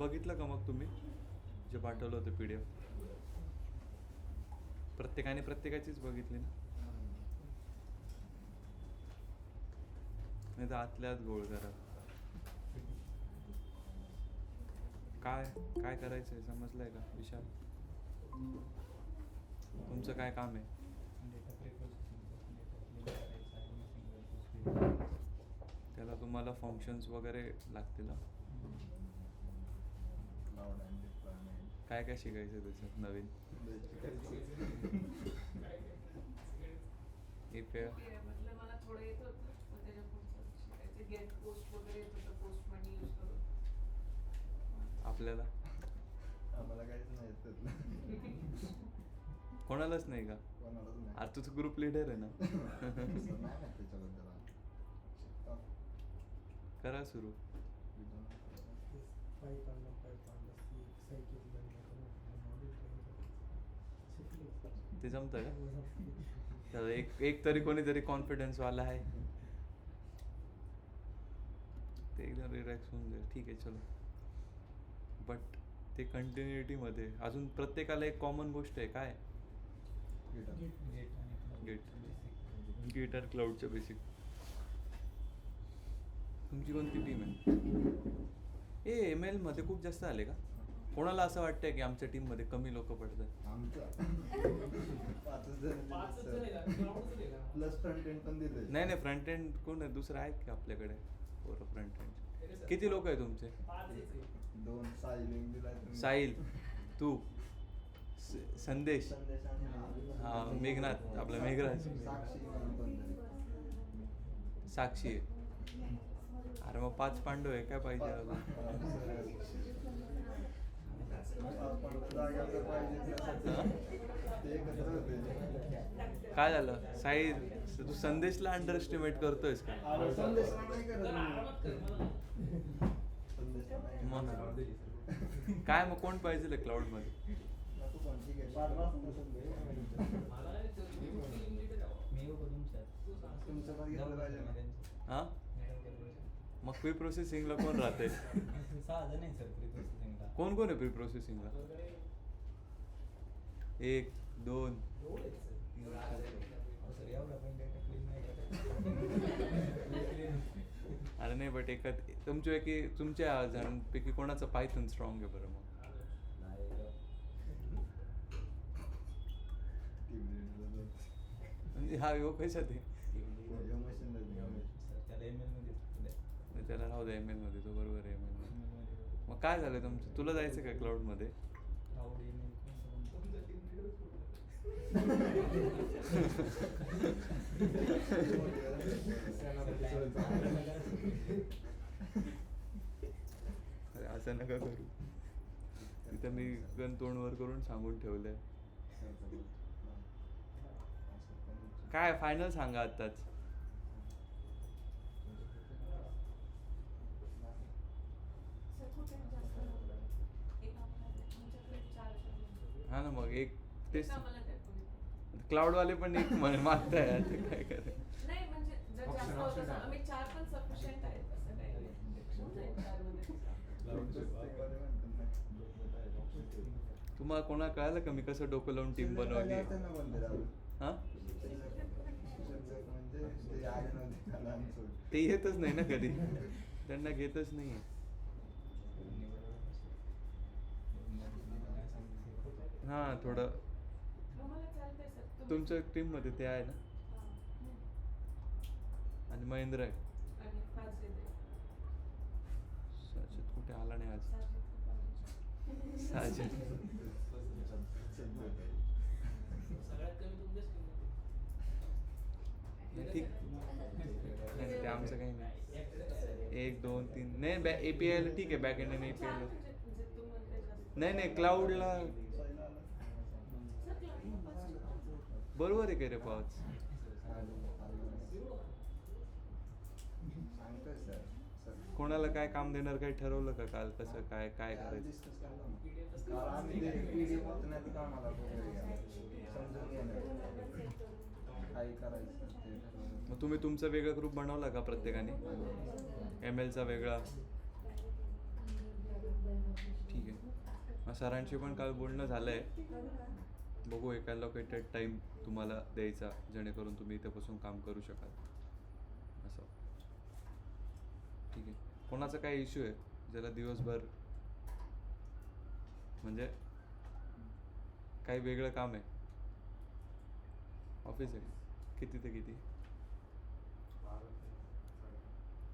बघितलं का मग तुम्ही जे पाठवलं होतं PDF? प्रत्येकाने प्रत्येकाचीच बघितली ना? नाही तर आतल्या आत गोळ करा. काय काय करायचं आहे समजलं आहे का विशाल? तुमचं काय काम आहे? त्याला तुम्हाला फंक्शन्स वगैरे लागतील ना? काय काय शिकायचं त्याच्यात नवीन? API म्हटलं मला थोडं येत होतं, मग त्याच्या पुढचं शिकायचं. गेट पोस्ट वगैरे येत होतं, पोस्टमॅन यूज करून. आपल्याला आम्हाला काहीच नाही येत. कोणालाच नाही का? कोणालाच नाही. अरे तू ग्रुप लिडर आहे ना. नाही माहित त्याच्याबद्दल. शिकतो. करा सुरू. ते जमतं का? तर एक तरी कोणीतरी कॉन्फिडन्सवाला आहे ते एकदम रिलॅक्स होऊन जाईल. ठीक आहे चलो. बट ते कंटिन्युटीमध्ये अजून प्रत्येकाला एक कॉमन गोष्ट आहे. काय? गेट आणि क्लाउडच्या बेसिक. तुमची कोणती टीम आहे? ML मध्ये खूप जास्त आले का? कोणाला असं वाटतंय की आमच्या टीममध्ये कमी लोक पडतात? प्लस फ्रंट एंड पण दिले. नाही फ्रंट एंड कोण आहे? दुसरं आहेत का आपल्याकडे? बरं फ्रंट एंड किती लोक आहे तुमचे? 2. साहिल दिलाय. साहिल, तू, संदेश, हा मेघनाथ, आपला मेघराज, साक्षी आहे. अरे मग 5 पांडव आहे. काय पाहिजे अजून? काय झालं साहिल? तू संदेशला अंडर एस्टिमेट करतोयस का? काय मग कोण पाहिजे क्लाउड मध्ये? हा मग प्री प्रोसेसिंगला कोण राहते? कोण कोण आहे प्री प्रोसेसिंगला? 1 2 अरे नाही बट तुमच्या जणांपैकी कोणाचं पायथन स्ट्रॉंग आहे बरं? मग म्हणजे हा योग कशात आहे? त्याला राहू द्या ML मध्ये. तो बरोबर आहे ML मध्ये. मग काय झालं तुमचं? तुला जायचं का क्लाउड मध्ये? असं नका करू. तिथं मी गण तोंडवर करून सांगून ठेवलंय. काय फायनल सांगा आताच. हा ना मग एक तेच क्लाउडवाले पण एक मागताय. आता काय करायचं? नाही म्हणजे जर जास्त होतं ना, आम्ही 4 पण सफिशियंट आहेत. असं काही नाही. तुम्हाला कोणाला कळालं का मी कसं डोकं लावून टीम बनवली? हा ते येतच नाही ना कधी. त्यांना घेतच नाही. हा थोडं तुमच्या टीम मध्ये ते आहे ना. आणि महेंद्र आहे. साजिद कुठे आला नाही आज? साजिद ठीक नाही. ते आमचं काही नाही. 1 2 3 नाही. API ला ठीक आहे. बॅक एंड आणि API ला नाही. क्लाउडला बरोबर आहे. काय रे 5? कोणाला काय काम देणार? काही ठरवलं का काल? कसं काय काय करायचं? मग तुम्ही तुमचा वेगळा ग्रुप बनवला का प्रत्येकाने? ML चा वेगळा, ठीक आहे. मग सरांशी पण काल बोलणं झालं आहे. बघू एक अलोकेटेड टाईम तुम्हाला द्यायचा जेणेकरून तुम्ही इथे बसून काम करू शकाल असं. ठीक आहे. कोणाचा काय इश्यू आहे ज्याला दिवसभर म्हणजे काही वेगळं काम आहे? ऑफिस आहे किती ते किती?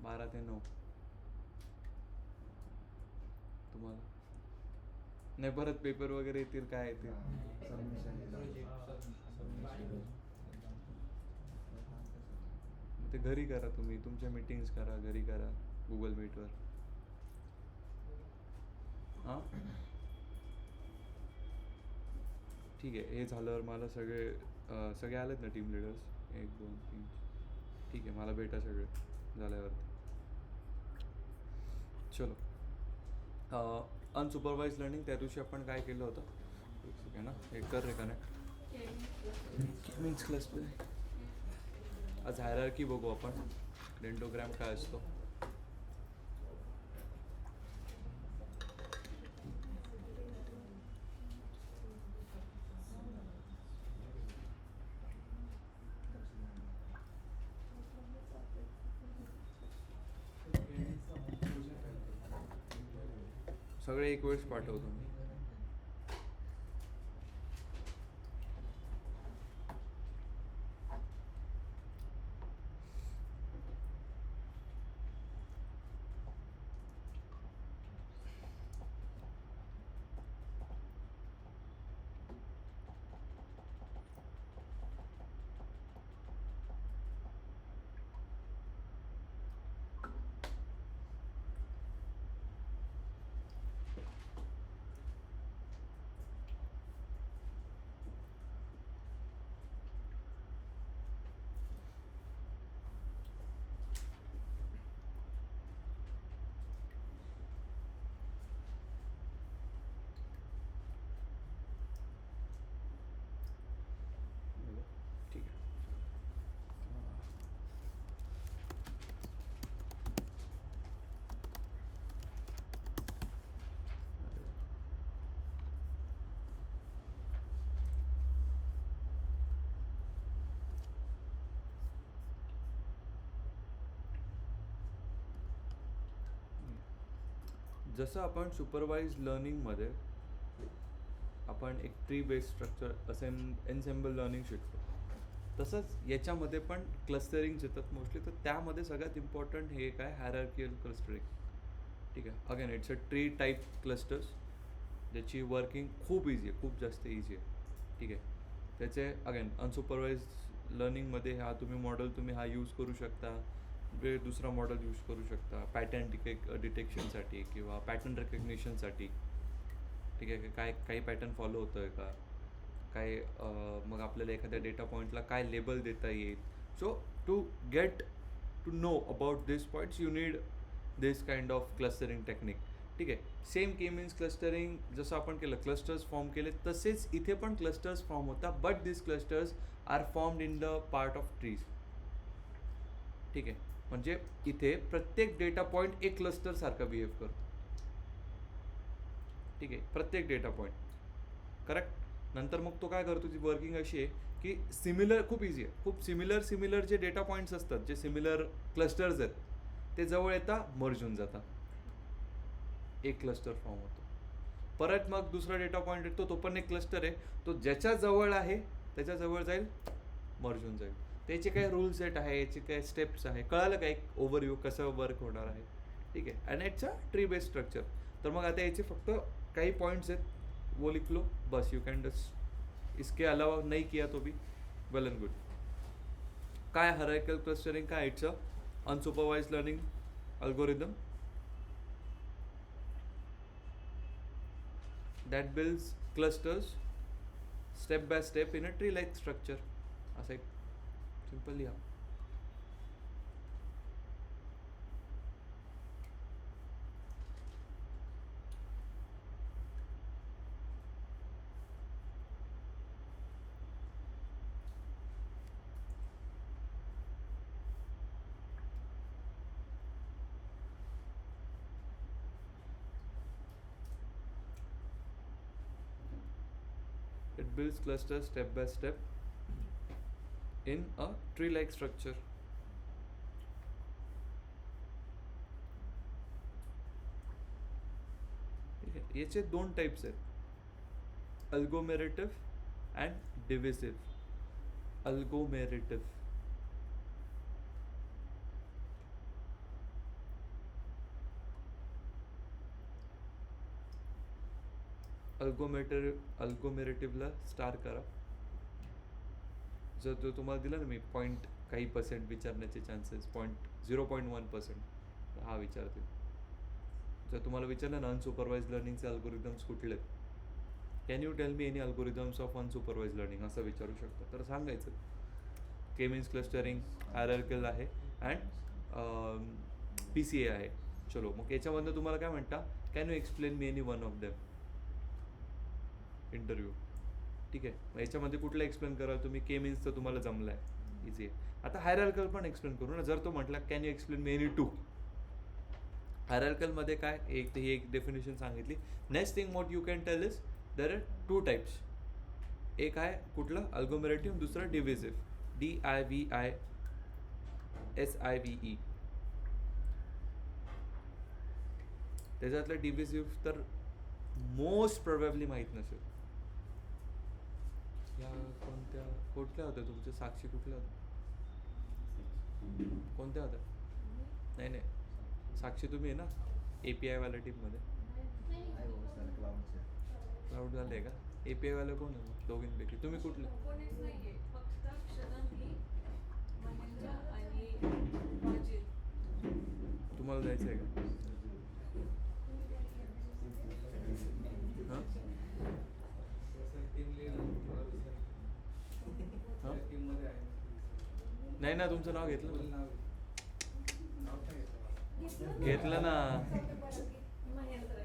12 ते 9. तुम्हाला नाही परत पेपर वगैरे येतील काय येतील? ते घरी करा तुम्ही तुमच्या मीटिंग्स करा घरी करा गुगल मीटवर. हां ठीक आहे. हे झाल्यावर मला सगळे आलेत ना टीम लिडर्स 1 2 3. ठीक आहे मला भेटा सगळे झाल्यावरती. चलो अनसुपरवाइज लर्निंग त्या दिवशी आपण काय केलं होतं? एक सेकंड ना हे कर रे कनेक्ट मीन्स क्लस्टर. आज हायरार्की बघू आपण डेंटोग्राम काय असतो. सगळे एक वेळेस पाठवतो मी. ठीक आहे. जसं आपण सुपरवाइज लर्निंगमध्ये आपण एक tree based structure ensemble learning शिकतो तसंच याच्यामध्ये पण क्लस्टरिंग येतात मोस्टली. तर त्यामध्ये सगळ्यात इम्पॉर्टंट हे काय हायरार्किकल क्लस्टरिंग. ठीक आहे. Again it's a tree type clusters ज्याची वर्किंग खूप इझी आहे खूप जास्त इझी आहे. ठीक आहे. त्याचे अगेन अनसुपरवाइज लर्निंगमध्ये तुम्ही मॉडेल हा यूज करू शकता. दुसरा मॉडेल यूज करू शकता पॅटर्न डिटेक्शनसाठी किंवा पॅटर्न रेकग्निशनसाठी. ठीक आहे. काही पॅटर्न फॉलो होतो आहे का काय मग आपल्याला एखाद्या डेटा पॉईंटला काय लेबल देता येईल. So to get to know about this points you need this kind of clustering technique. ठीक आहे. सेम के मीन्स क्लस्टरिंग जसं आपण केलं क्लस्टर्स फॉर्म केले तसेच इथे पण क्लस्टर्स फॉर्म होतात but this clusters are formed in the part of trees. ठीक आहे. म्हणजे इथे प्रत्येक डेटा पॉईंट एक क्लस्टर सारखा बिहेव करतो. ठीक आहे. प्रत्येक डेटा पॉईंट करेक्ट. नंतर मग तो काय करतो ती वर्किंग अशी आहे की सिमिलर खूप इझी आहे खूप सिमिलर जे डेटा पॉईंट्स असतात जे सिमिलर क्लस्टर्स आहेत ते जवळ येतात मर्ज होऊन जातात. एक क्लस्टर फॉर्म होतो. परत मग दुसरा डेटा पॉईंट येतो तो पण एक क्लस्टर आहे तो ज्याच्या जवळ आहे त्याच्या जवळ जाईल मर्ज होऊन जाईल. त्याचे काय रूल सेट आहे याचे काय स्टेप्स आहे कळालं का एक ओव्हरव्ह्यू कसं वर्क होणार आहे. ठीक आहे. And it's a tree based structure. तर मग आता याचे फक्त काही पॉईंट्स आहेत वो लिख low bus you can dust इसके अलावा नहीं किया तो भी वेल एंड गुड. काय हायरार्किकल क्लस्टरिंग काय it's a unsupervised learning algorithm that builds clusters step by step in a tree like structure. असं एक सिंपल लिहा. builds clusters step by step in a tree-like structure. ठीक आहे, याचे दोन टाइप्स आहेत, अल्गोमेरेटिव्ह अँड डिव्हिसिव्ह. अल्गोमेरेटिव्ह अल्गोमेरेटिव्हला स्टार करा. जर तो तुम्हाला दिला ना मी पॉईंट काही पर्सेंट विचारण्याचे चान्सेस 0.1%, हा विचारते. जर तुम्हाला विचारलं ना अनसुपरवाइज लर्निंगचे अल्गोरिदम्स कुठले, can you tell me any algorithms of unsupervised learning असं विचारू शकता, तर सांगायचं के मीन्स क्लस्टरिंग, हायरार्किकल आहे अँड PCA आहे. चलो मग याच्यामधनं तुम्हाला काय म्हणता, can you explain me any one of them. Interview. ठीक आहे, मग याच्यामध्ये कुठलं एक्सप्लेन कराल तुम्ही, के मीन्स तर तुम्हाला जमलं आहे, इझी आहे. आता हायरार्किकल पण एक्सप्लेन करू ना. जर तो म्हटला can you explain me any 2, हायरार्किकलमध्ये काय ही एक डेफिनेशन सांगितली. Next thing what you can tell is there are 2 types. एक आहे कुठलं अल्गोमेरेटिव्ह, दुसरं डिव्हिसिव्ह, DIVISIVE. त्याच्यातलं डिव्हिसिव्ह तर मोस्ट प्रोबॅबली माहीत नसेल. या कुठल्या होत्या तुमच्या, साक्षी कुठल्या होत्या, कोणत्या होत्या? नाही साक्षी तुम्ही आहे ना API वाल्या टीममध्ये. नाही हो सर, क्लाउडचे. क्लाउड झाले का? API वाले कोण आहे मग दोघींपैकी, तुम्ही कुठले? कोणीच नाहीये, फक्त क्षणही, महेंद्र आणि वाजिद. तुम्हाला जायचं आहे का? हां नाही ना, तुमचं नाव घेतलं ना, घेतलं ना. महेंद्र.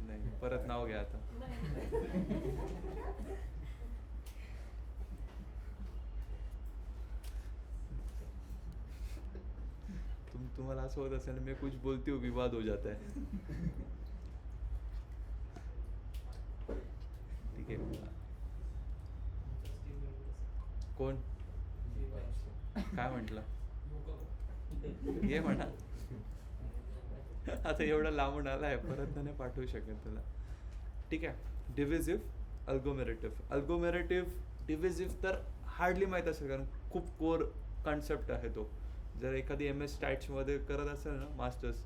नाही, परत नाव घ्या आता. तुम्हाला असं होत असेल मैं कुछ बोलती हूँ विवाद हो जाता है. ठीक आहे. कोण काय म्हटलं, ये म्हणा. आता एवढा लांबून आला आहे, परत त्याने पाठवू शकेल तुला. ठीक आहे. डिव्हिसिव्ह, अल्गोमेरेटिव्ह, डिव्हिसिव्ह तर हार्डली माहीत असेल, कारण खूप कोर कॉन्सेप्ट आहे तो. जर एखादी MS स्टॅट्समध्ये करत असेल ना मास्टर्स,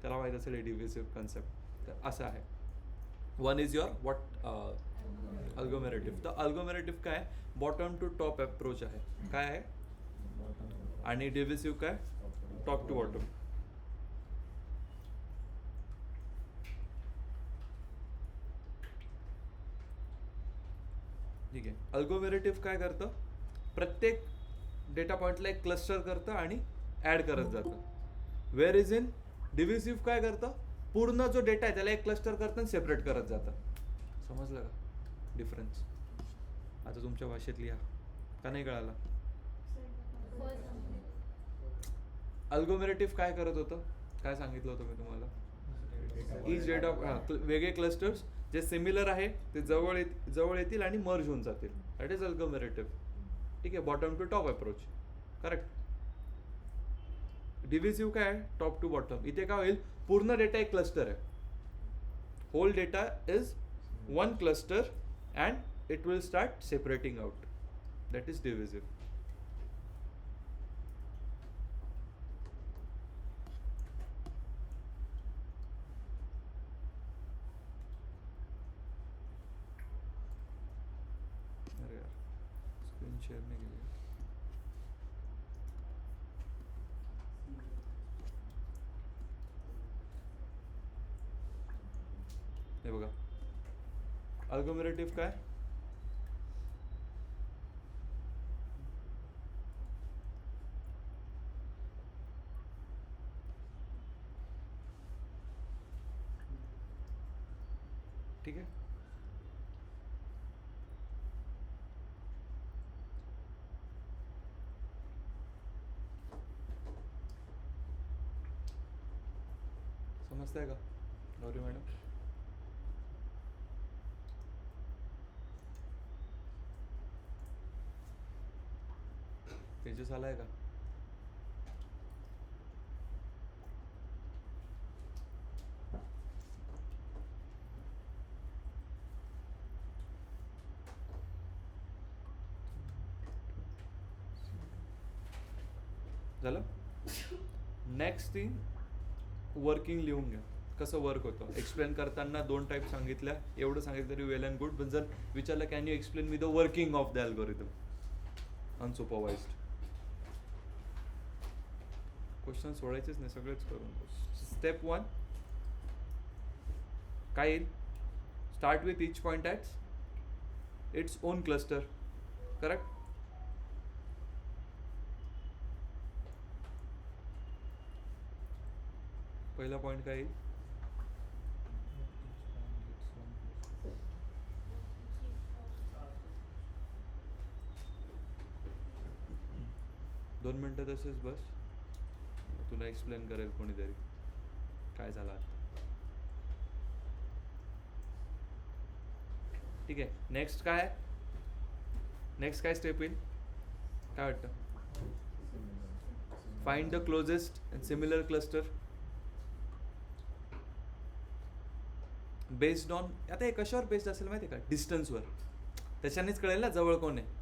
त्याला माहीत असेल डिव्हिसिव्ह कॉन्सेप्ट. तर असं आहे. One is your agglomerative. तर अल्गोमेरेटिव्ह काय, बॉटम टू टॉप अप्रोच आहे. काय आहे? आणि डिव्हिसिव्ह काय, टॉप टू बॉटम. ठीक आहे. अल्गोमेरेटिव्ह काय करतं, प्रत्येक डेटा पॉईंटला एक क्लस्टर करतं आणि ॲड करत जातं. वेअर इज इन डिव्हिसिव्ह काय करतं, पूर्ण जो डेटा आहे त्याला एक क्लस्टर करतं आणि सेपरेट करत जातं. समजलं का डिफरन्स? आता तुमच्या भाषेत लिहा, का नाही कळाला? अल्गोमेरेटिव्ह काय करत होतं, काय सांगितलं होतं मी तुम्हाला? ईच डेटा वेगळे क्लस्टर्स जे सिमिलर आहे ते जवळ येतील आणि मर्ज होऊन जातील. That is agglomerative. ठीक आहे. Bottom to top approach, correct. Divisive काय आहे, टॉप टू बॉटम. इथे काय होईल, पूर्ण डेटा एक क्लस्टर आहे. Whole data is one cluster and it will start separating out. That is divisive. अरे यार, स्क्रीन शेअर नाही केली. हे बघा, अल्गोमेरेटिव्ह काय, ठीक आहे. समजतंय का गौरी मॅडम? तेजस आलाय का? झालं? नेक्स्ट थिंग, वर्किंग लिहून घ्या. कसं वर्क होतं एक्सप्लेन करताना 2 टाईप सांगितल्या, एवढं सांगितलं तरी वेल अँड गुड. पण जर विचारलं can you explain me the working of the algorithm unsupervised, question सोडायचेच नाही, सगळेच करून. स्टेप 1 काय येईल? Start with each point at its own cluster. Correct? पहिला पॉइंट काय येईल? दोन मिनटं तसेच बस, तुला एक्सप्लेन करेल कोणीतरी काय झालं आता. ठीक आहे. नेक्स्ट काय आहे? नेक्स्ट काय स्टेप येईल? काय वाटतं? Find the closest and similar cluster based on. आता हे कशावर बेस्ड असेल माहिती आहे का? डिस्टन्सवर. त्याच्यानेच कळेल ना जवळ कोण आहे.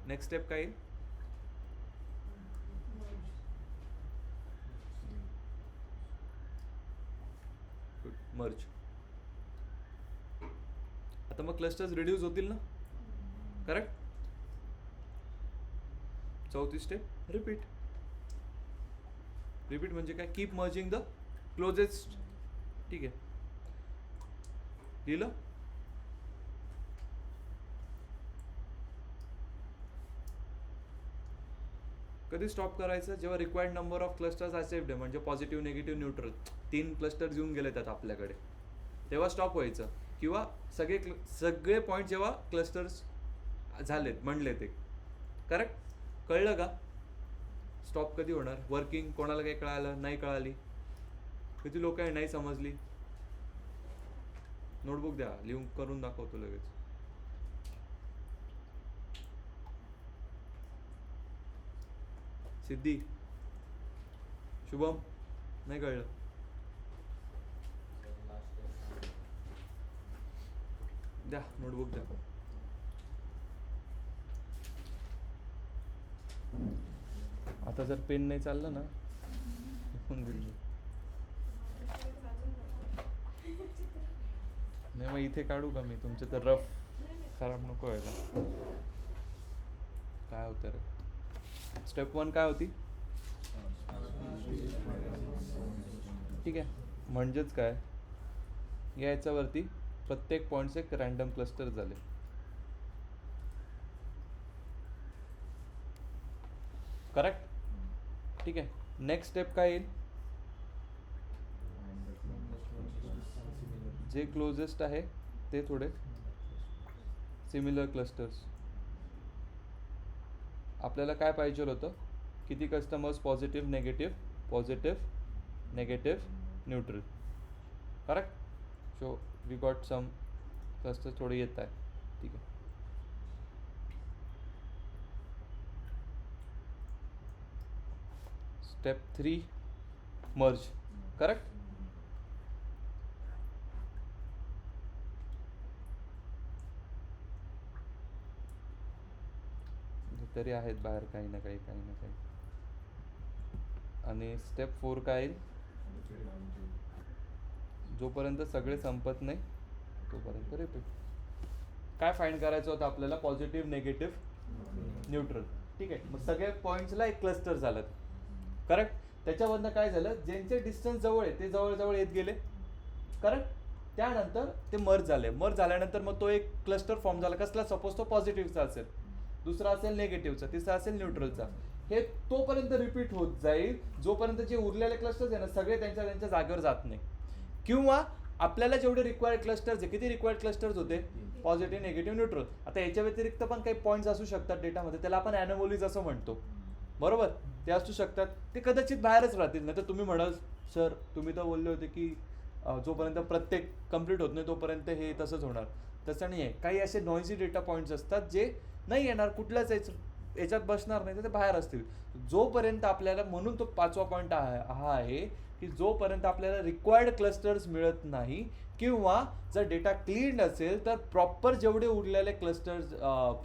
नेक्स्ट स्टेप काय येईल? मर्ज. आता मग क्लस्टर्स रिड्यूस होतील ना? करेक्ट? चौथी स्टेप रिपीट. रिपीट म्हणजे काय? Keep merging the closest. ठीक आहे, लिहिलं? कधी स्टॉप करायचं? जेव्हा रिक्वायर्ड नंबर ऑफ क्लस्टर्स असेप्ड आहे, म्हणजे पॉझिटिव्ह, निगेटिव्ह, न्यूट्रल 3 क्लस्टर्स येऊन गेले त्यात आपल्याकडे, तेव्हा स्टॉप व्हायचं. किंवा सगळे पॉईंट जेव्हा क्लस्टर्स झालेत म्हणले ते. करेक्ट? कळलं का? स्टॉप कधी होणार? वर्किंग कोणाला काही कळालं नाही कळाली? किती लोक आहे नाही समजली? नोटबुक द्या, लिहून करून दाखवतो लगेच. सिद्धी, शुभम, नाही कळलं? द्या नोटबुक द्या. आता जर पेन नाही चाललं ना लिहून देईल मी. नाही मग इथे काढू का मी? तुमचे तर रफ खराब नको व्हायला. काय होतं रे? स्टेप 1 काय होती? ठीक आहे, म्हणजेच काय? याच्यावरती प्रत्येक पॉईंटचे एक रॅन्डम क्लस्टर झाले. करेक्ट? ठीक आहे. नेक्स्ट स्टेप काय येईल? जे क्लोजेस्ट आहे ते थोडे सिमिलर क्लस्टर्स. आपल्याला काय पाहिजे होतं? किती customers positive negative, positive negative neutral. Correct? So we got some clusters थोडे येत आहे. ठीक आहे. Step 3 merge. करेक्ट? तरी आहेत बाहेर काही ना काही. आणि स्टेप 4 काय येईल? जोपर्यंत सगळे संपत नाही तोपर्यंत रिपीट. काय फाइंड करायचं होतं आपल्याला? Positive, negative, neutral. ठीक आहे. मग सगळ्या पॉईंट्सला एक क्लस्टर झालं. करेक्ट? त्याच्यावरनं काय झालं? ज्यांचे डिस्टन्स जवळ आहे ते जवळ येत गेले. करेक्ट? त्यानंतर ते मर्ज झाले. मर्ज झाल्यानंतर मग तो एक क्लस्टर फॉर्म झाला. कसला? सपोज तो पॉझिटिव्हचा असेल, दुसरा असेल नेगेटिव्हचा, तिसरा असेल न्यूट्रलचा. हे तोपर्यंत रिपीट होत जाईल जोपर्यंत जे उरलेले क्लस्टर्स आहे ना सगळे त्यांच्या जागेवर जात नाही. किंवा आपल्याला जेवढे रिक्वायर्ड क्लस्टर्स आहे, किती रिक्वायर्ड क्लस्टर्स होते? Positive, negative, neutral. आता याच्या व्यतिरिक्त पण काही पॉईंट्स असू शकतात डेटामध्ये, त्याला आपण ॲनोमोलीज असं म्हणतो. बरोबर? ते असू शकतात, ते कदाचित बाहेरच राहतील. नाही तर तुम्ही म्हणाल सर तुम्ही तर बोलले होते की जोपर्यंत प्रत्येक कम्प्लीट होत नाही तोपर्यंत हे तसंच होणार. तसं नाही आहे. काही असे नॉइझी डेटा पॉईंट्स असतात जे नाही येणार, कुठल्याच याच्यात बसणार नाही, तर ते बाहेर असतील. जोपर्यंत आपल्याला, म्हणून तो 5वा पॉईंट हा आहे की जोपर्यंत आपल्याला रिक्वायर्ड क्लस्टर्स मिळत नाही किंवा जर डेटा क्लीन असेल तर प्रॉपर जेवढे उरलेले क्लस्टर्स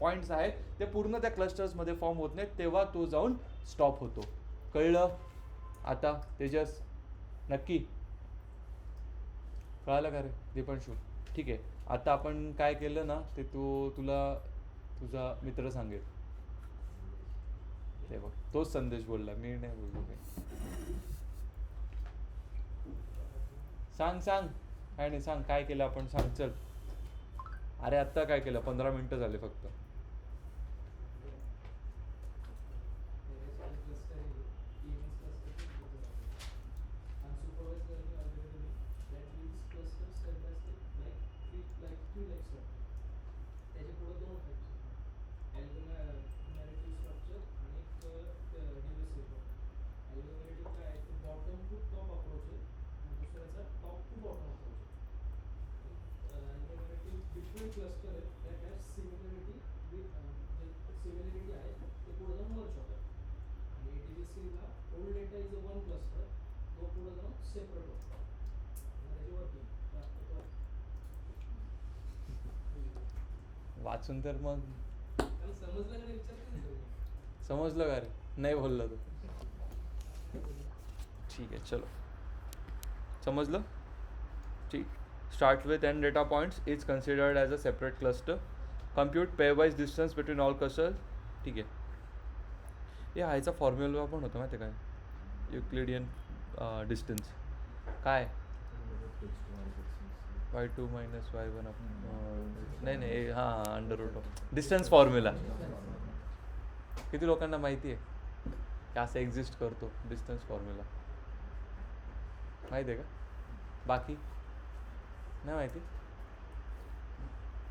पॉईंट्स आहेत ते पूर्ण त्या क्लस्टर्समध्ये फॉर्म होत नाहीत, तेव्हा तो जाऊन स्टॉप होतो. कळलं आता तेजस? नक्की कळालं का रे दीपांशू? ठीक आहे. आता आपण काय केलं ना ते तुला तुझा मित्र सांगेल. ते बघ, तोच संदेश बोलला, मी नाही बोललो काही. सांग काय नाही, सांग काय केलं आपण, सांग चल. अरे आत्ता काय केलं, 15 मिनिटं झाले फक्त. क्लस्टर आहे that has similarity with similarity आहे ते पुढे जाऊन मर्ज होतात आणि ATBC ला old data is one cluster, तो पुढे जाऊन सेपरेट होतो. त्याची वर्किंग वाचून तर मग त्याला समजलं का नाही विचारते. समजलं का रे? नाही बोललो तू. ठीक आहे चलो, समजलं. ठीक. Start with n data points is considered as a separate cluster. Compute pairwise distance between all clusters. ठीक आहे. हे ह्याचा फॉर्म्युला पण होता माहिती आहे काय? युक्लिडियन डिस्टन्स काय y2 minus y1 नाही हां under root of distance formula. किती लोकांना माहिती आहे की असं एक्झिस्ट करतो डिस्टन्स फॉर्म्युला? माहिती आहे का? बाकी नाही माहिती?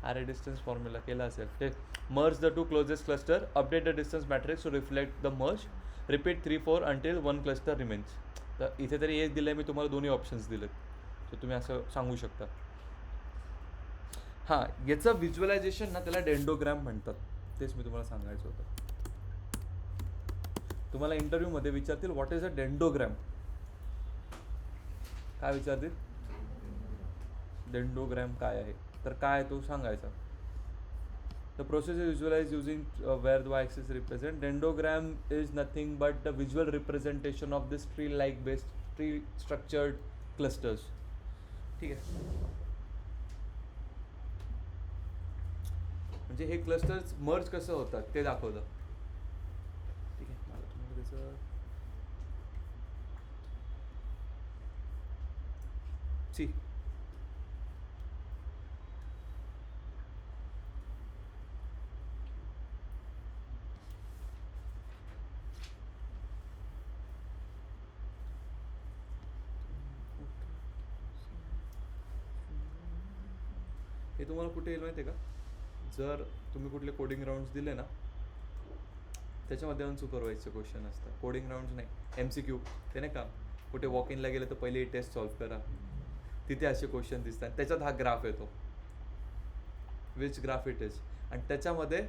अरे डिस्टन्स फॉर्म्युला केला असेल ते. Merge the two closest cluster, update the distance matrix to reflect the merge, repeat 3-4 until one cluster remains. तर इथे तरी एक दिलं आहे मी तुम्हाला, दोन्ही ऑप्शन्स दिलेत, तर तुम्ही असं सांगू शकता. हां, याचं व्हिज्युअलायझेशन ना त्याला डेंडोग्रॅम म्हणतात, तेच मी तुम्हाला सांगायचं होतं. तुम्हाला इंटरव्ह्यूमध्ये विचारतील व्हॉट इज अ डेंडोग्रॅम. काय विचारतील? डेंडोग्रॅम काय आहे, तर काय तो सांगायचा. The process is visualise using where the y axis represent. Dendrogram is nothing but the visual representation of this tree like based tree structured clusters. ठीक आहे. म्हणजे हे क्लस्टर्स मर्ज कसं होतात ते दाखवतं. ठीक आहे. मला तुम्हाला त्याचं सी हे तुम्हाला कुठे येईल माहिती आहे का? जर तुम्ही कुठले कोडिंग राऊंड्स दिले ना त्याच्यामध्ये अनसुपरवाइजचे क्वेश्चन असतात. कोडिंग राऊंड्स नाही, MCQ ते नाही का, कुठे वॉक इनला गेलं तर पहिले टेस्ट सॉल्व्ह करा, तिथे असे क्वेश्चन दिसतात. त्याच्यात हा ग्राफ येतो, विच ग्राफ इट इज, आणि त्याच्यामध्ये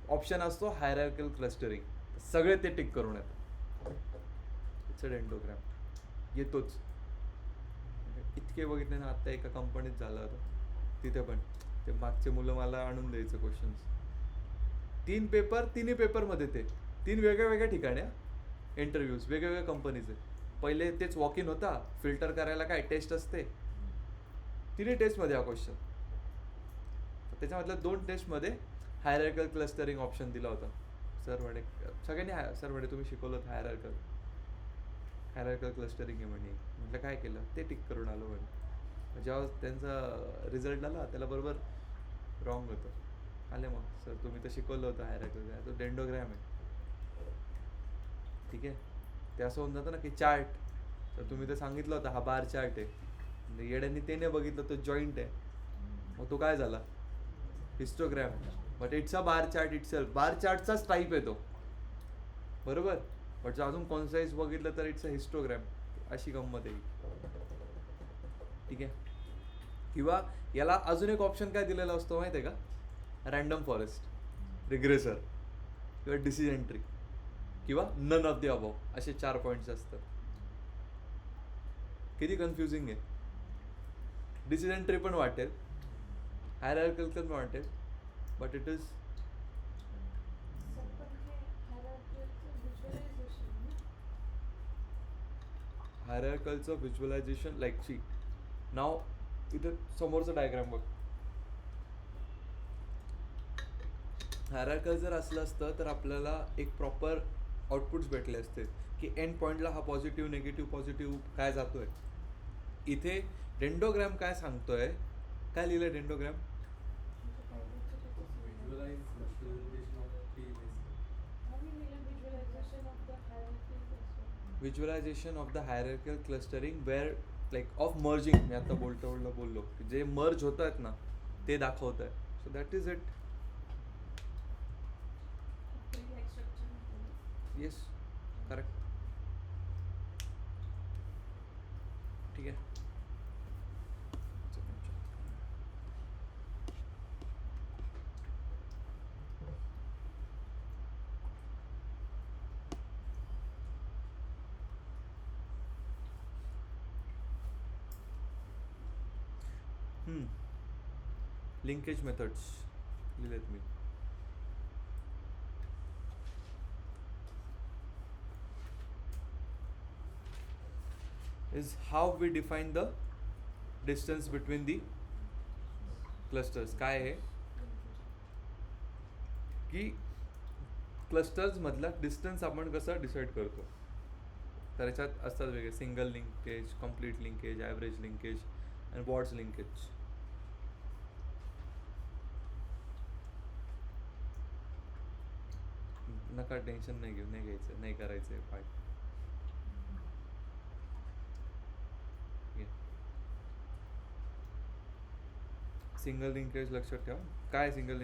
ऑप्शन असतो हायरार्किकल क्लस्टरिंग. सगळे ते टिक करून येतात. इट्स अ डेंडोग्रॅम येतोच. इतके बघितले ना, आत्ता एका कंपनीत झालं होतं, तिथे पण ते मागचे मुलं मला आणून द्यायचं क्वेश्चन्स. 3 पेपर, तिन्ही पेपरमध्ये ते 3 वेगळ्या वेगळ्या ठिकाणी इंटरव्ह्यूज, वेगवेगळ्या कंपनीचे. पहिले तेच वॉक इन होता, फिल्टर करायला काय टेस्ट असते, तिन्ही टेस्टमध्ये हा क्वेश्चन. त्याच्यामधल्या 2 टेस्टमध्ये हायरार्किकल क्लस्टरिंग ऑप्शन दिला होता. सर म्हणे सगळ्यांनी सर म्हणे तुम्ही शिकवलं हायरार्किकल क्लस्टरिंग आहे म्हणे. म्हटलं काय केलं, ते टिक करून आलो म्हणे. जेव्हा त्यांचा रिझल्ट आला त्याला बरोबर रॉंग होतं. आले मग सर तुम्ही तर शिकवलं होतं हायरार्किकल, तो डेंडोग्रॅम आहे. ठीक आहे. ते असं होऊन जातं ना की चार्ट, तर तुम्ही तर सांगितलं होतं हा बार चार्ट आहे, येड्यांनी ते नाही बघितलं तो जॉईंट आहे, मग तो काय झाला histogram. But it's a bar chart itself, bar चार्टचाच टाईप आहे तो, बरोबर. बट जर अजून कॉन्साइज बघितलं तर इट्स अ हिस्टोग्रॅम. अशी गंमत आहे. ठीक आहे. किंवा याला अजून एक ऑप्शन काय दिलेला असतो माहिती आहे का, रॅन्डम फॉरेस्ट, रिग्रेसर किंवा डिसिजन ट्री किंवा नन ऑफ द अबव असे 4 पॉईंट्स असतात. किती कन्फ्युजिंग आहे. डिसिजन ट्री पण वाटेल, हायरार्किकल पण वाटेल, बट इट इज सर पण हे hierarchyचं visualization ना? हायरार्कलचं व्हिज्युअलायझेशन लाईक सी नाव इथे समोरचं डायग्राम बघ. हायरार्कल जर असलं असतं तर आपल्याला एक प्रॉपर आउटपुट्स भेटले असते की एंड पॉईंटला हा पॉझिटिव्ह निगेटिव्ह काय जातोय. इथे डेंडोग्रॅम काय सांगतोय, काय लिहिलंय dendrogram? Visualization of the hierarchy visualisation of the hierarchical clustering. Clustering where like of merging, मी आता बोललो जे मर्ज होत आहेत ना ते दाखवत आहे. So that is it. Tree-like structure होतं ना? Yes, correct. ठीक आहे. लिंकेज मेथड्स लिहिलेत मी. is how we define the distance between the clusters. काय आहे की क्लस्टर्स मधला डिस्टन्स आपण कसं डिसाईड करतो. तर याच्यात असतात वेगळे single linkage, complete linkage, average linkage आणि बॉर्ड्स लिंकेज. नका टेन्शन नाही घेऊ, नाही घ्यायचं, नाही करायचं आहे पार्ट. सिंगल लिंकेज लक्षात ठेवा. काय सिंगल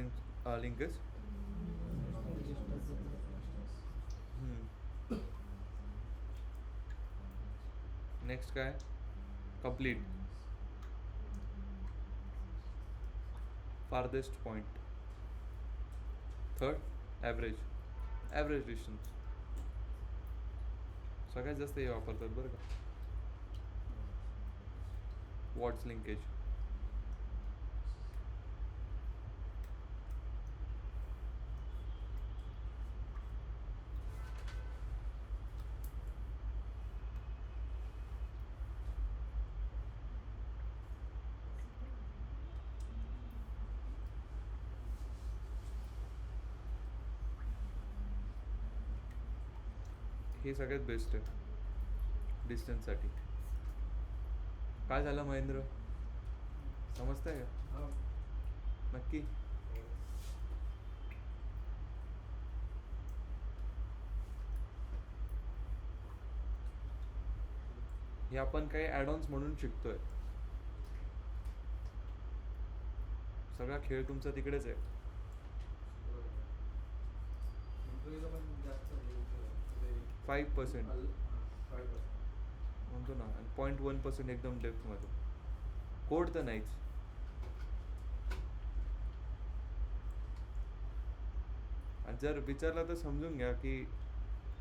लिंकेज? नेक्स्ट काय? Complete, farthest point. Third average distance. सगळ्यात जास्त हे वापरतात बरं का. Ward's linkage. हे सगळ्यात बेस्ट आहे डिस्टन्ससाठी. काय झालं महेंद्र, समजतंय का? नक्की. हे आपण काही ॲडॉन्स म्हणून शिकतोय. सगळा खेळ तुमचा तिकडेच आहे. 5% म्हणतो ना, आणि 0.1% एकदम डेप्थमध्ये. कोड तर नाहीच. आणि जर विचारलं तर समजून घ्या की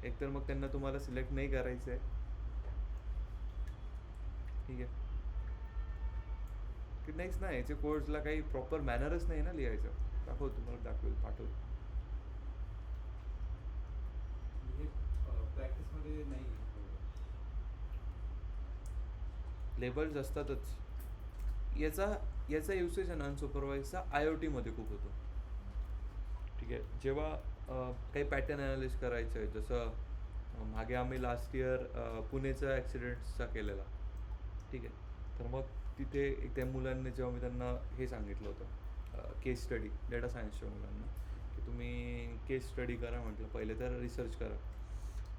एकतर मग त्यांना तुम्हाला सिलेक्ट नाही करायचं आहे. ठीक आहे की नाहीच ना, याच्या कोड्सला काही प्रॉपर मॅनरच नाही ना लिहायचं. तुम्हाला पाठवतो. प्रॅक्टिसमध्ये नाही लेबल्स असतातच. याचा युसेज आहे ना अनसुपरवाइजचा IoT मध्ये खूप होतो. ठीक आहे. जेव्हा काही पॅटर्न ॲनालिस करायचं आहे, जसं मागे आम्ही लास्ट इयर पुणेचा ॲक्सिडेंट्सचा केलेला. ठीक आहे. तर मग तिथे त्या मुलांनी जेव्हा मी त्यांना हे सांगितलं होतं केस स्टडी, डेटा सायन्सच्या मुलांना, की तुम्ही केस स्टडी करा म्हटलं, पहिले तर रिसर्च करा.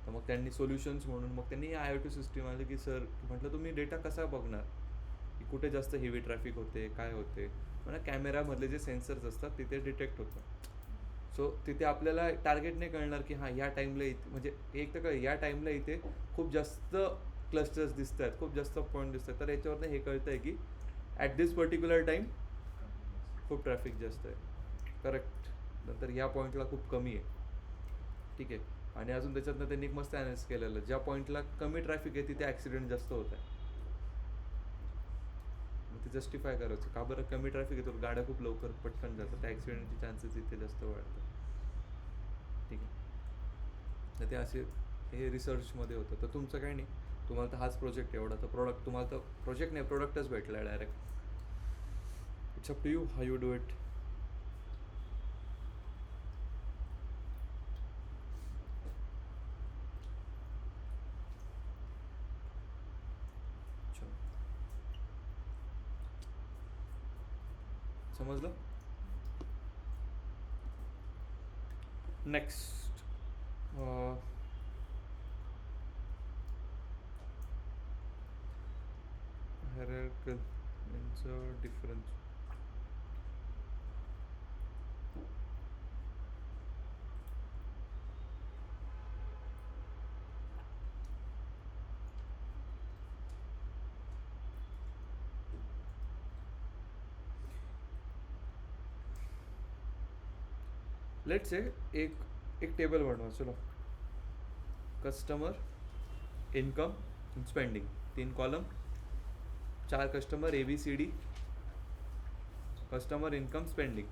तर मग त्यांनी सोल्युशन्स म्हणून मग त्यांनी IoT सिस्टीम आली की सर म्हटलं तुम्ही डेटा कसा बघणार की कुठे जास्त हेवी ट्रॅफिक होते, काय होते. म्हणजे कॅमेरामधले जे सेन्सर्स असतात तिथे डिटेक्ट होतं. सो तिथे आपल्याला टार्गेट नाही कळणार की हां ह्या टाईमला इथे, म्हणजे एक तर काय या टाईमला इथे खूप जास्त क्लस्टर्स दिसत आहेत, खूप जास्त पॉईंट दिसत आहेत, तर याच्यावरनं हे कळतं आहे की ॲट दिस पर्टिक्युलर टाईम खूप ट्रॅफिक जास्त आहे. करेक्ट. नंतर ह्या पॉईंटला खूप कमी आहे. ठीक आहे. आणि अजून त्याच्यातनं त्यांनी एक मस्त ॲनालिसिस केलेलं, ज्या पॉईंटला कमी ट्रॅफिक आहे तिथे ॲक्सिडेंट जास्त होत आहे. मग ते जस्टिफाय करायचं का बरं कमी ट्रॅफिक आहे तर गाड्या खूप लवकर पटकन जातात, त्या ॲक्सिडेंटचे चान्सेस इथे जास्त वाढतात. ठीक आहे. तर ते असे हे रिसर्चमध्ये होतं. तर तुमचं काही नाही, तुम्हाला तर हाच प्रोजेक्ट एवढा, तर प्रोडक्ट तुम्हाला तर प्रोजेक्ट नाही प्रोडक्टच भेटला आहे direct. It's up to you how you do it. समजलं. Next hierarchical insert difference. Let's say एक टेबल बनवा. चलो, customer, income, spending, 3 column, 4 customer ABCD, customer, income, spending,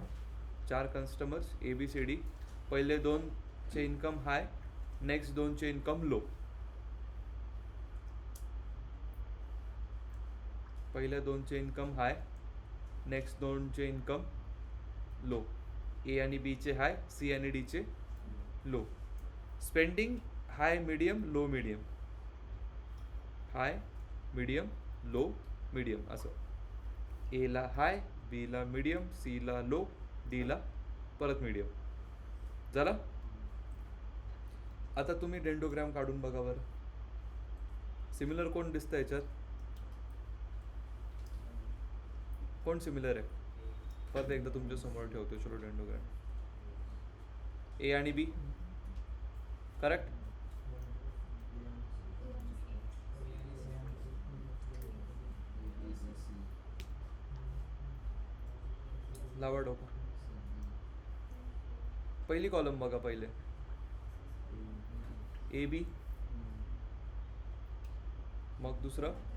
4 customers ABCD. पहिले 2चे इन्कम हाय, नेक्स्ट 2चे इन्कम लो. पहिल्या 2चे income high, next 2चे इन्कम लो. ए आणि बीचे हाय, सी आणि डीचे लो. Spending high, medium, low, medium, high, medium, low, medium असं. एला हाय, बीला मीडियम, सीला लो, डीला परत मीडियम. झालं. आता तुम्ही डेंडोग्राम काढून बघा बरं. सिमिलर कोण दिसतं याच्यात? कोण सिमिलर आहे? परत एकदा तुमच्या समोर ठेवतो. चलो डेंडोग्राम. ए आणि बी करेक्ट. लावा डोका. पहिली कॉलम बघा पहिले. ए बी, मग दुसरं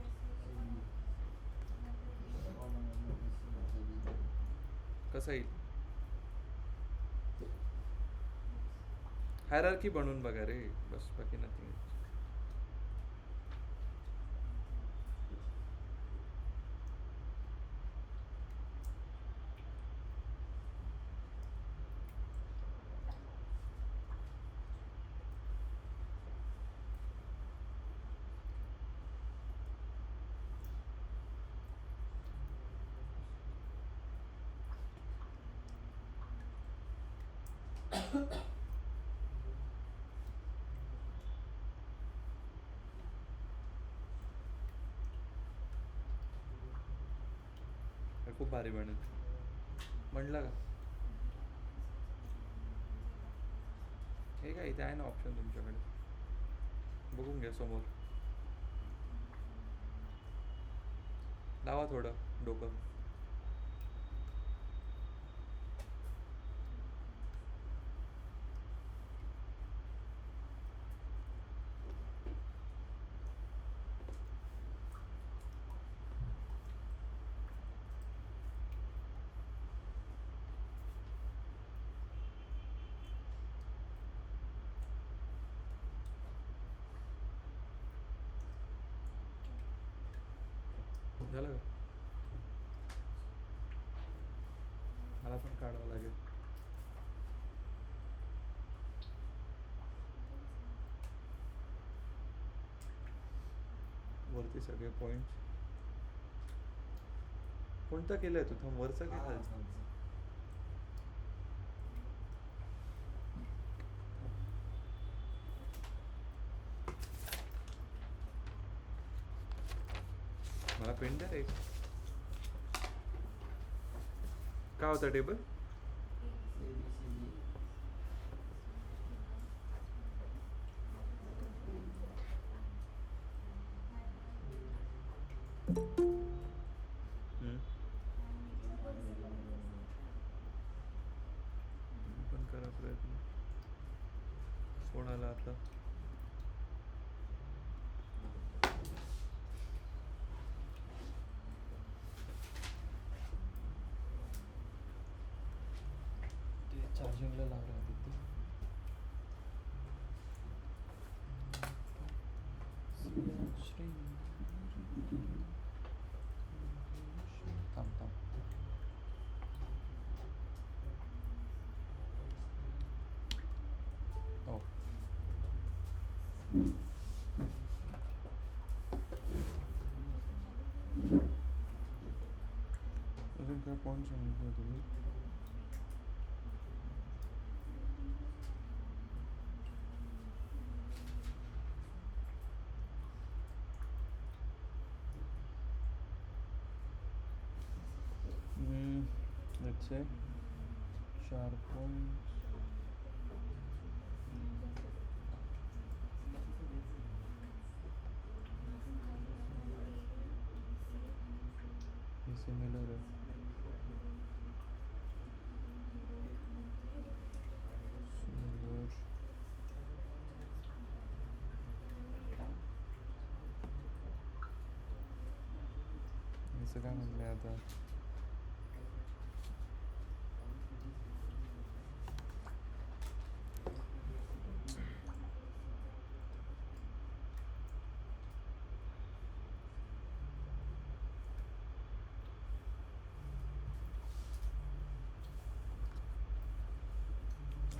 कसं येईल? हायरार्की बनवून बघा रे, बस, बाकी नथिंग. खूप भारी बनेल म्हणलं का? हे काय इथे आहे ना ऑप्शन तुमच्याकडे, बघून घ्या समोर. लावा थोडं डोकं. झालं का? मला पण काढावं लागेल. वरती सगळे पॉइंट कोणता केलंय तू? थांब, वरचा की खालचा? मला पेन द्या रे. काय होता टेबल? लागला आता. ते चार्जिंगला लागला तिथे. थांब थांब. हो. अजून काय पॉईंट सांगितलं तुम्ही? Let's say 4 points. ये सिमिलर है. Similar. याचं काय म्हणलंय आता?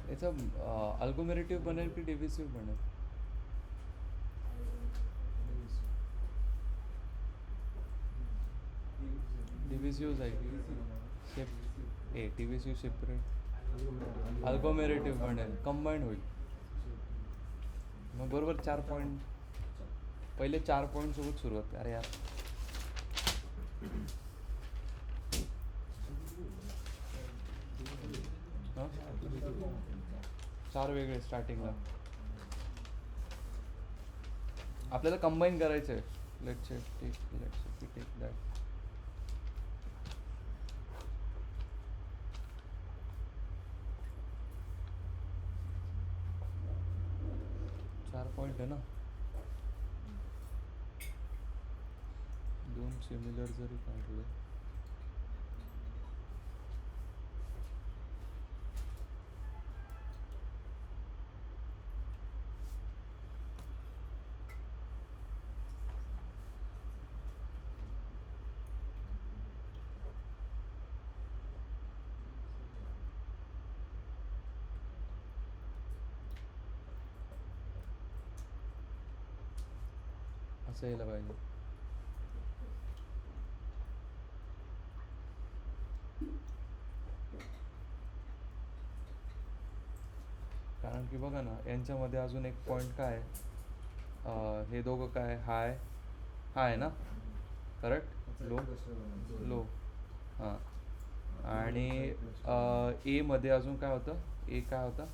याचा अल्गोमेरेटिव्ह बनेल की डिव्हिसिव्ह बनेल? डिव्हिसिव्ह जाईल. डिव्हिसिव्ह सेपरेट. अल्गोमेरेटिव्ह बनेल, कंबाईंड होईल. मग बरोबर 4 पॉईंट. पहिले 4 पॉईंट सोबत सुरुवात. अरे यार, हां 4 वेगळे स्टार्टिंगला. आपल्याला कंबाईन करायचं आहे. Let's take that. चार पॉइंट आहे ना. 2 सिमिलर जरी काढले असं यायला पाहिजे. कारण की बघा ना, यांच्यामध्ये अजून एक पॉइंट काय आहे, हे दोघं काय हाय हाय ना, करेक्ट. लो हां. आणि ए मध्ये अजून काय होतं? ए काय होता?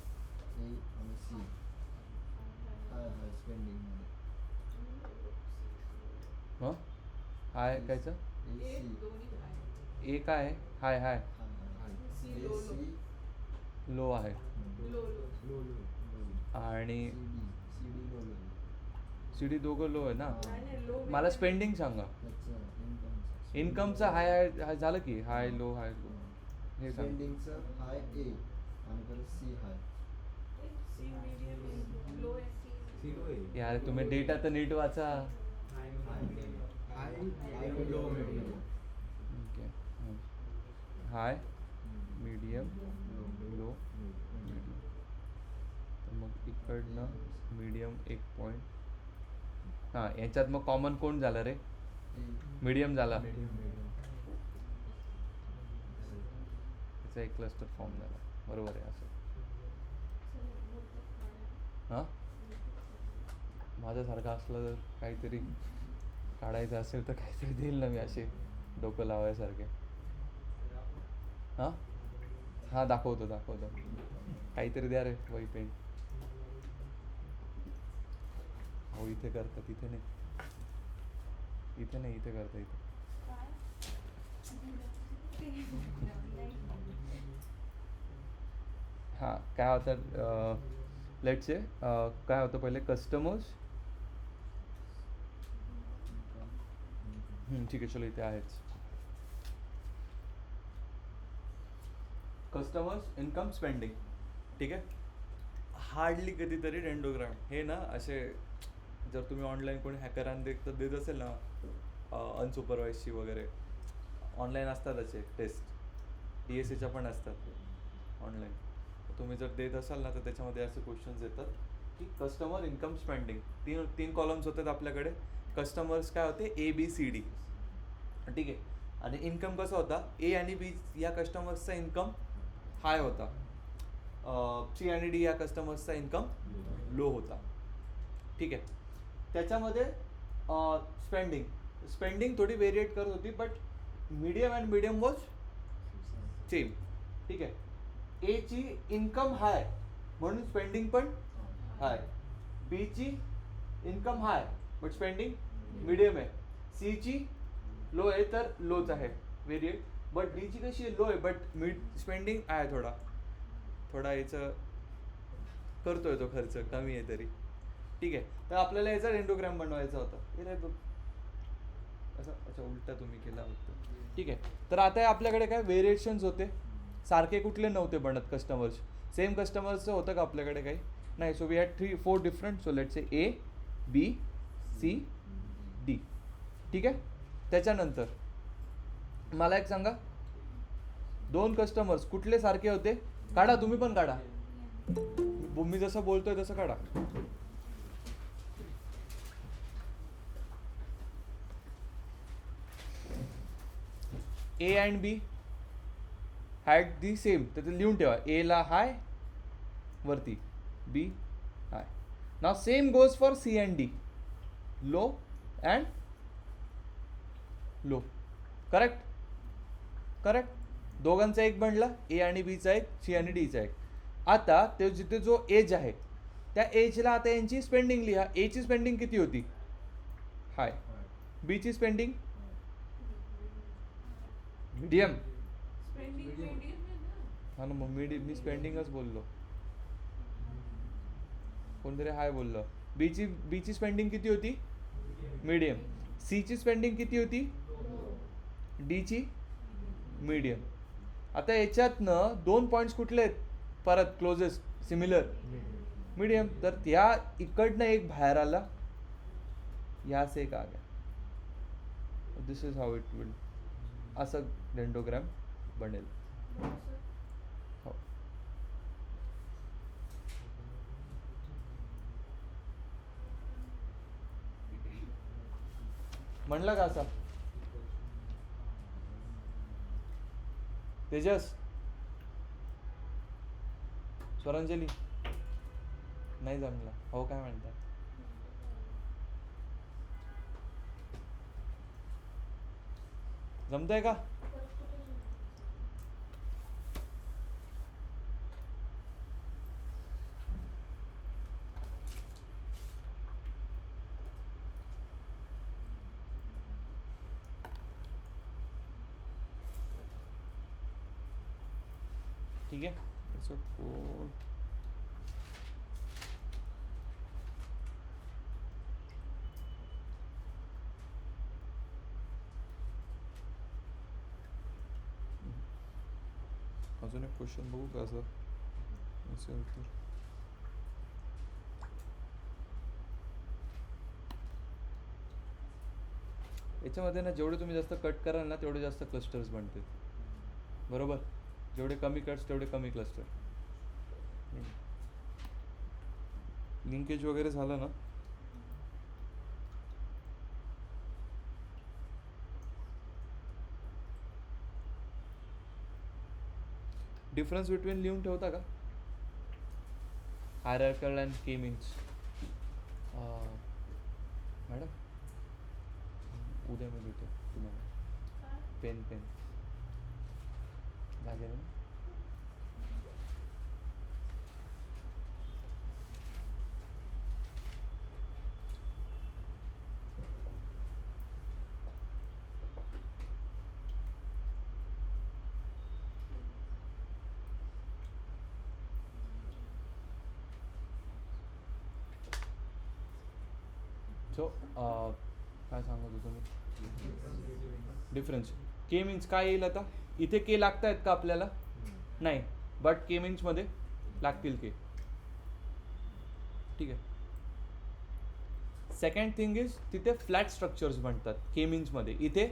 हां हाय कायचं? ए काय आहे? हाय हाय लो आहे. आणि सी डी दोघं लो आहे ना. मला स्पेंडिंग सांगा. इन्कमचा हाय हाय झालं की हाय लो हाय लो हे सांग. स्पेंडिंगचं हाय ए आणि परत सी हाय. यार तुम्ही डेटा तर नीट वाचा. ओके. हाय मीडियम लो मीडियम. तर मग इकडनं मीडियम 1 पॉईंट. हां याच्यात मग कॉमन कोण झालं रे? मीडियम झाला. त्याचा एक क्लस्टर फॉर्म झाला. बरोबर आहे असं. हां माझ्यासारखं असलं तर काहीतरी काढायचं असेल तर काहीतरी देईल ना मी, असे डोकं लावायसारखे. हां हां दाखवतो काहीतरी द्या रे वही पेन. हो इथे करता, तिथे नाही. इथे नाही, इथे करता. इथे हां काय होतं, लेट्स से काय होतं पहिले कस्टमर्स. ठीक आहे, चलो इथे आहेच. Customers income spending. ठीक आहे. हार्डली कधीतरी डेंडोग्राम हे ना असे, जर तुम्ही ऑनलाईन कोणी हॅकरांना देत असेल ना अनसुपरवाइजची वगैरे, ऑनलाईन असतात असे टेस्ट, DSCच्या पण असतात ऑनलाईन. तुम्ही जर देत असाल ना तर त्याच्यामध्ये असे क्वेश्चन्स येतात की कस्टमर इन्कम स्पेंडिंग, तीन कॉलम्स होतात आपल्याकडे. कस्टमर्स काय होते, ABCD. ठीक आहे. आणि इन्कम कसा होता, A आणि B या कस्टमर्सचा इन्कम हाय होता, C आणि D या कस्टमर्सचा इन्कम लो होता. ठीक आहे. त्याच्यामध्ये स्पेंडिंग थोडी व्हेरिएट करत होती, बट मीडियम वॉज सेम. ठीक आहे. A ची इन्कम हाय म्हणून स्पेंडिंग पण हाय, B ची income high but spending medium आहे, C ची लो आहे तर लोच आहे व्हेरिएट, बट D ची कशी आहे, लो आहे बट स्पेंडिंग आहे थोडा याचं करतोय तो खर्च कमी आहे तरी. ठीक आहे. तर आपल्याला याचा डेंडोग्राम बनवायचा होता. असं अच्छा उलटा तुम्ही केला होता. ठीक आहे. तर आता आपल्याकडे काय व्हेरिएशन्स होते, सारखे कुठले नव्हते बनत कस्टमर्स. सेम कस्टमर्सचं होतं का आपल्याकडे काही नाही. So we had 3-4 different. So let's say A, B, C, D. ठीक आहे. त्याच्यानंतर मला एक सांगा, 2 कस्टमर्स कुठले सारखे होते, काढा तुम्ही पण काढा, मी जसं बोलतोय तसं काढा. A and B had the same, तर ते लिहून ठेवा. A ला हाय वरती, B high. Now same goes for C and D, low and low. Correct. दोघांचा एक बनला, A आणि B चा एक, C आणि D चा एक. आता ते जिथे जो एज आहे त्या एजला आता यांची स्पेंडिंग लिहा. A ची स्पेंडिंग किती होती, हाय. B ची स्पेंडिंग मीडियम. स्पेंडिंग मीडियम आहे ना. हा ना, मग मी स्पेंडिंगच बोललो, कोणतरी हाय बोललं. बी ची स्पेंडिंग किती होती, मीडियम. C ची स्पेंडिंग किती होती, D ची मीडियम. आता याच्यातनं 2 पॉईंट्स कुठले आहेत, परत क्लोजेस्ट सिमिलर, मीडियम. तर त्या इकडनं एक बाहेर आला, या से एक आ गया. दिस इज हाऊ इट विल, असं डेंडोग्राम बनेल. हो. म्हणलं का असा तेजस, स्वरांजली नाही जमला हो, काय म्हणता, जमतंय का? ठीक आहे. सो कोड अजून एक क्वेश्चन बघू का असं असेल तर. याच्यामध्ये ना जेवढे तुम्ही जास्त कट कराल ना तेवढे जास्त क्लस्टर्स बनतील, बरोबर. जेवढे कमी कट्स तेवढे कमी क्लस्टर. लिंकेज वगैरे झालं ना, डिफरन्स बिटवीन लिहून ठेवता का, हायरार्कल अँड की मीन्स. मॅडम उद्या मी लिहितो तुम्हाला, पेन लागेल ना. सो काय सांगत होतो मी? डिफरन्स के मीन्स काय येईल आता? इथे के लागत आहेत का आपल्याला? नाही, बट के मीन्समध्ये लागतील के. ठीक आहे. सेकंड थिंग इज तिथे फ्लॅट स्ट्रक्चर्स बनतात के मीन्समध्ये, इथे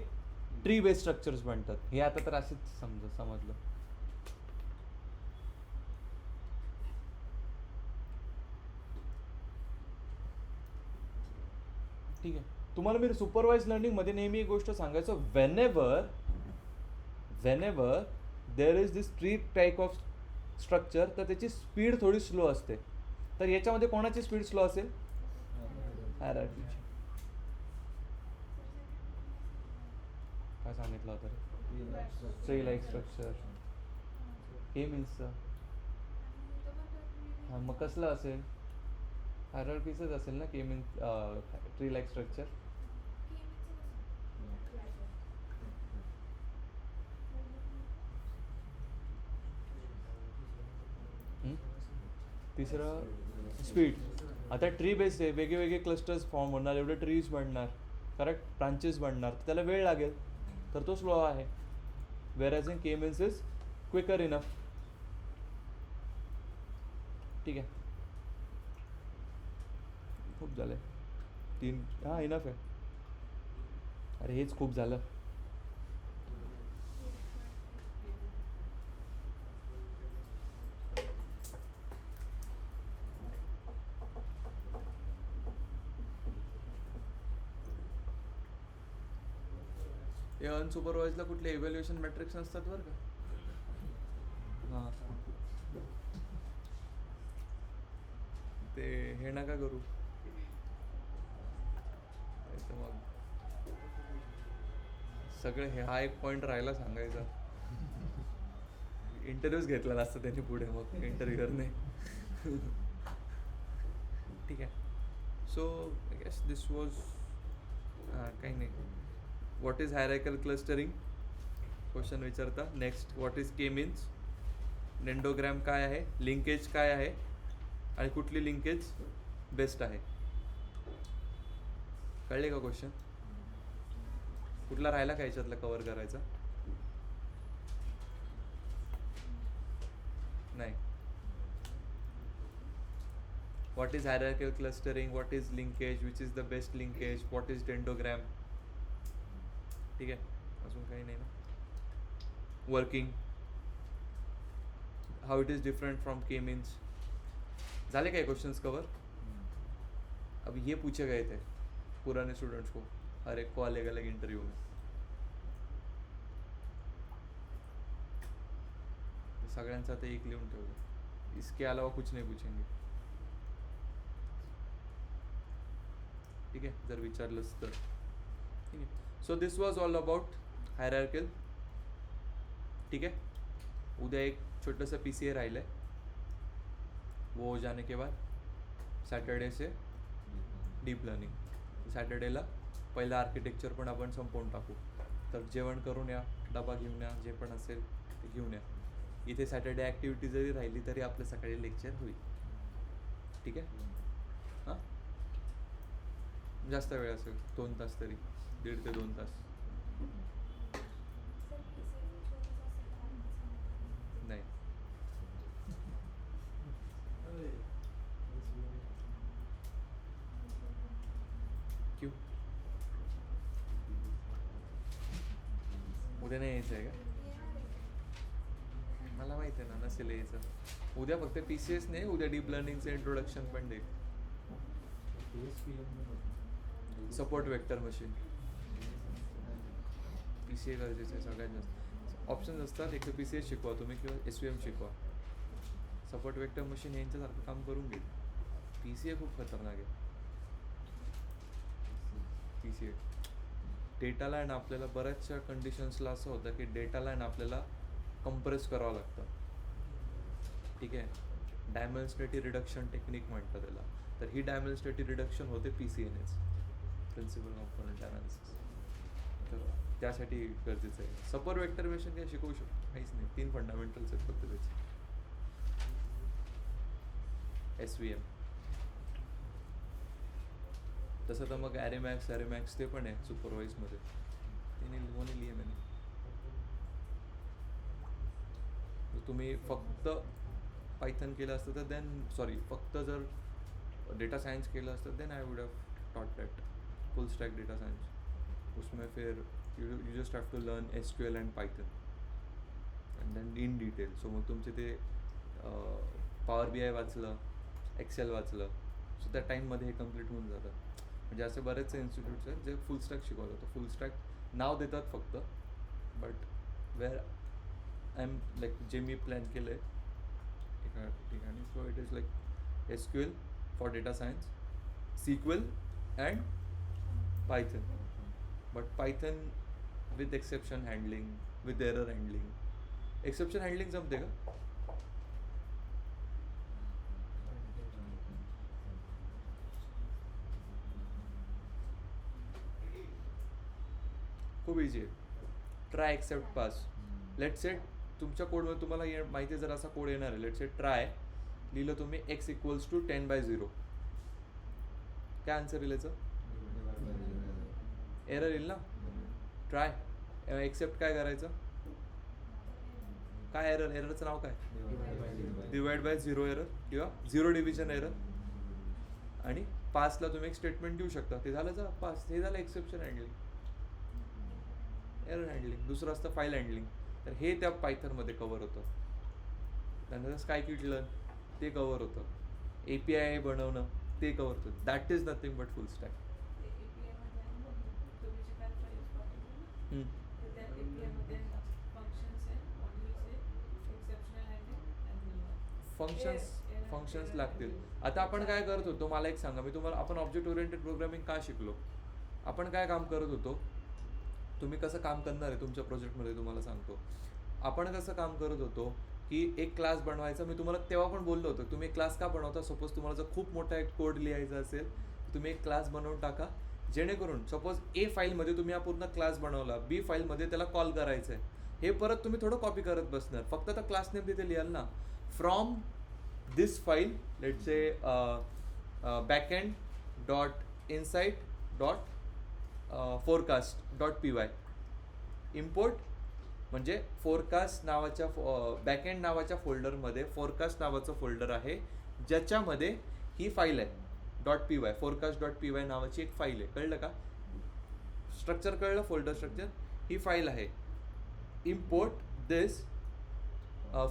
ट्री बेस्ड स्ट्रक्चर्स बनतात. हे आता तर असेच समजलं. ठीक आहे. तुम्हाला मी सुपरवाइज लर्निंगमध्ये नेहमी एक गोष्ट सांगायचो, whenever there is this tree type of structure, तर त्याची स्पीड थोडी स्लो असते. तर याच्यामध्ये कोणाची स्पीड स्लो असेल? हायरार्कीची. काय सांगितलं होतं रे? ट्री लाईक स्ट्रक्चर हे मीन्सचं. हां, मग कसलं असेल? हायरार्कीचंच असेल ना के मीन्स ट्री लाईक स्ट्रक्चर. तिसरं स्पीड. आता ट्री बेस्ड आहे, वेगळे वेगळे क्लस्टर्स फॉर्म होणार, एवढे ट्रीज बनणार, करेक्ट, ब्रांचेस बनणार, त्याला वेळ लागेल, तर तो स्लो आहे. Whereas in K means is quicker enough. ठीक आहे. खूप झालंय 3. हां, इनफ आहे. अरे हेच खूप झालं. हे अनसुपरवाइजला कुठले इव्हॅल्युएशन मॅट्रिक्स नसतात बरं का. हां, ते हे नका करू. तर मग सगळे हा एक पॉईंट राहिला सांगायचा. इंटरव्ह्यूज घेतला नसतं त्यांनी पुढे, मग इंटरव्ह्यूअरने. ठीक आहे. So I guess this was काही नाही. What is hierarchical clustering question विचारता. Next, what is K means, dendrogram काय आहे, लिंकेज काय आहे, आणि कुठली लिंकेज बेस्ट आहे. कळले का क्वेश्चन? कुठला राहिला का याच्यातला कव्हर करायचा? नाही. What is hierarchical clustering, what is linkage, which is the best linkage, what is dendrogram. ठीक आहे. अजून काही नाही ना. Working, how it is different from K means. झाले काय क्वेश्चंस कवर? अभी ये पूछे गए थे पुराने स्टूडेंट्स को हर एक को अलग अलग इंटरव्यू में. सगळ्यांचा आता एक लिहून ठेवलं. इसके अलावा कुछ नहीं पूछेंगे. ठीक आहे, जर विचारलंच तर. ठीक आहे. So this was all about hierarchical. ठीक है. उद्या एक छोटंसं PCA राहिलं आहे, वो हो जाने के बाद सॅटर्डे से डीप लर्निंग. सॅटर्डेला पहिलं आर्किटेक्चर पण आपण संपवून टाकू. तर जेवण करून या, डबा घेऊन या, जे पण असेल ते घेऊन या. इथे सॅटर्डे ॲक्टिव्हिटी जरी राहिली तरी आपलं सकाळी लेक्चर होईल. ठीक आहे. हां, जास्त वेळ असेल, 2 तास तरी, 1.5 ते 2 तास. नाही. क्यों? उद्या नाही यायचं आहे का? मला माहिती आहे ना, नसेल यायचं. उद्या फक्त PCS नाही, उद्या डीप लर्निंगचं इंट्रोडक्शन पण देईल. सपोर्ट वेक्टर मशीन PCA गरजेचं आहे सगळ्यात जास्त. ऑप्शन्स असतात, एक तर PCS शिकवा तुम्ही किंवा SVM शिकवा. सपोर्ट वेक्टर मशीन यांच्यासारखं काम करून घेईल. PCA खूप खतरनाक आहे. PCA डेटाला आहे ना, आपल्याला बऱ्याचशा कंडिशन्सला असं होतं की डेटाला आहे ना आपल्याला कंप्रेस करावं लागतं. ठीक आहे. डायमेन्शनॅलिटी रिडक्शन टेक्निक म्हणतात त्याला. तर ही डायमेन्शनॅलिटी रिडक्शन होते PCAनेच, प्रिन्सिपल कॉम्पोनंट ॲनालिसिस. तर त्यासाठी गरजेचं आहे. सपोर्ट वेक्टर मशीन काय शिकवू शकतो? काहीच नाही. 3 फंडामेंटल्स आहेत फक्त त्याचे. SVM तसं तर मग ॲरेमॅक्स ते पण आहे सुपरवाईजमध्ये, ते नाही लिहून लिहे मैंने. जर तुम्ही फक्त पायथन केलं असतं तर देन फक्त जर डेटा साइंस केलं असतं then I would have taught that full stack data science. उसमें फिर you just have to learn SQL and Python and then in detail. So मग तुमचे ते पॉवर BI वाचलं, एक्सेल वाचलं, सो त्या टाईममध्ये हे कम्प्लीट होऊन जातं. म्हणजे असे बरेचसे इन्स्टिट्यूट्स आहेत जे फुल स्टॅक शिकवलं जातं. फुल स्टॅक नाव देतात फक्त, but where I am like जे मी प्लॅन केलं आहे एका ठिकाणी, so it is like SQL for data science, SQL and Python. But Python with exception handling, with error handling. Exception handling जमते का? खूप इझी आहे. Try except pass. Let set तुमच्या कोडमध्ये तुम्हाला माहिती आहे जर असा कोड येणार आहे. लेट सेट ट्राय लिहिलं तुम्ही x = 10/0. काय आन्सर येईल याचं? एरर येईल ना. ट्राय एक्सेप्ट काय करायचं? काय एररचं नाव काय? डिवाइड/0 एरर किंवा 0 डिव्हिजन एरर. आणि पासला तुम्ही एक स्टेटमेंट देऊ शकता. ते झालं जा पास. हे झालं एक्सेप्शन हँडलिंग, एरर हँडलिंग. दुसरं असतं फाईल हँडलिंग. तर हे त्या पायथनमध्ये कवर होतं. त्यानंतर स्कायकिट ते कवर होतं. API बनवणं ते कवर होतं. That is nothing but full stack. API मध्ये तुम्ही जे काय फाईल्स पाठवले तर त्या API मध्ये फंक्शन्स आहे, मॉड्यूल्स आहे, एक्सेप्शनल हँडलिंग फंक्शन्स लागतील. आता आपण काय करत होतो मला एक सांगा. मी तुम्हाला आपण ऑब्जेक्ट ओरिएंटेड प्रोग्रामिंग का शिकलो? आपण काय काम करत होतो? तुम्ही कसं काम करणार आहे तुमच्या प्रोजेक्टमध्ये तुम्हाला सांगतो. आपण कसं काम करत होतो की एक क्लास बनवायचा. मी तुम्हाला तेव्हा पण बोललो होतो तुम्ही एक क्लास का बनवता. सपोज तुम्हाला जर खूप मोठा एक कोड लिहायचा असेल तुम्ही एक क्लास बनवून टाका, जेणेकरून सपोज A फाईलमध्ये तुम्ही हा पूर्ण क्लास बनवला, B फाईलमध्ये त्याला कॉल करायचं आहे. हे परत तुम्ही थोडं कॉपी करत बसणार. फक्त आता क्लास नेम तिथे लिहाल ना. From this file let's say backend.insight.forecast.py import म्हणजे फोरकास्ट नावाच्या बॅकएंड नावाच्या फोल्डरमध्ये फोरकास्ट नावाचं फोल्डर आहे ज्याच्यामध्ये ही फाईल आहे .py. forecast.py नावाची एक फाईल आहे. कळलं का? स्ट्रक्चर कळलं? Folder structure. ही फाईल आहे. Import this